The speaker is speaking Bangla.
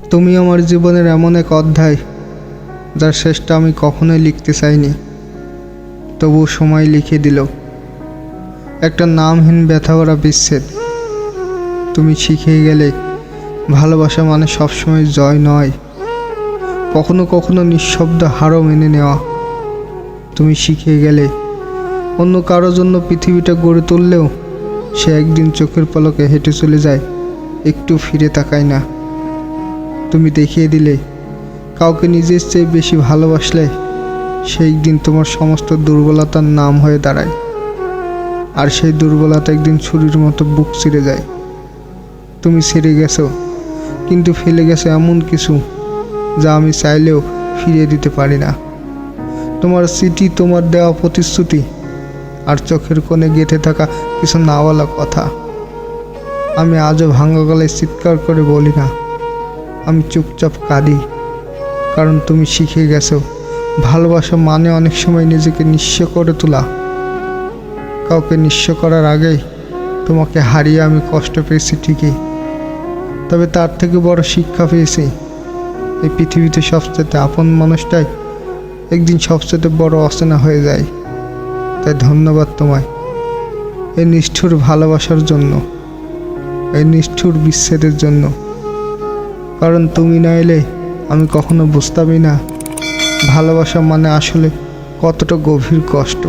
তুমি আমার জীবনের এমন এক অধ্যায় যার শেষটা আমি কখনোই লিখতে চাইনি, তবুও সময় লিখে দিল একটা নামহীন ব্যথা ভরা বিচ্ছেদ। তুমি শিখে গেলে ভালোবাসা মানে সবসময় জয় নয়, কখনো কখনো নিঃশব্দ হারও মেনে নেওয়া। তুমি শিখে গেলে অন্য কারোর জন্য পৃথিবীটা গড়ে তুললেও সে একদিন চোখের পলকে হেঁটে চলে যায়, একটু ফিরে তাকায় না। তুমি দেখিয়ে দিলে কাউকে নিজের চেয়ে বেশি ভালোবাসলে সেই দিন তোমার সমস্ত দুর্বলতার নাম হয়ে দাঁড়ায়, আর সেই দুর্বলতা একদিন ছুরির মতো বুক ছিঁড়ে যায়। তুমি ছেড়ে গেছো, কিন্তু ফেলে গেছো এমন কিছু যা আমি চাইলেও ফিরিয়ে দিতে পারি না। তোমার স্মৃতি, তোমার দেওয়া প্রতিশ্রুতি, আর চোখের কোণে গেঁথে থাকা কিছু না বলা কথা। আমি আজও ভাঙা গলায় চিৎকার করে বলি না, আমি চুপচাপ কাঁদি, কারণ তুমি শিখে গেছো ভালোবাসা মানে অনেক সময় নিজেকে নিঃস্ব করে তোলা। কাউকে নিঃস্ব করার আগেই তোমাকে হারিয়ে আমি কষ্ট পেয়েছি ঠিকই, তবে তার থেকে বড় শিক্ষা পেয়েছি এই পৃথিবীতে সবচেয়ে আপন মানুষটাই একদিন সবচেয়ে বড় অচেনা হয়ে যায়। তাই ধন্যবাদ তোমায় এই নিষ্ঠুর ভালোবাসার জন্য, এই নিষ্ঠুর বিচ্ছেদের জন্য। কারণ তুমি না এলে আমি কখনো বুঝতামই না ভালোবাসা মানে আসলে কতটা গভীর কষ্ট।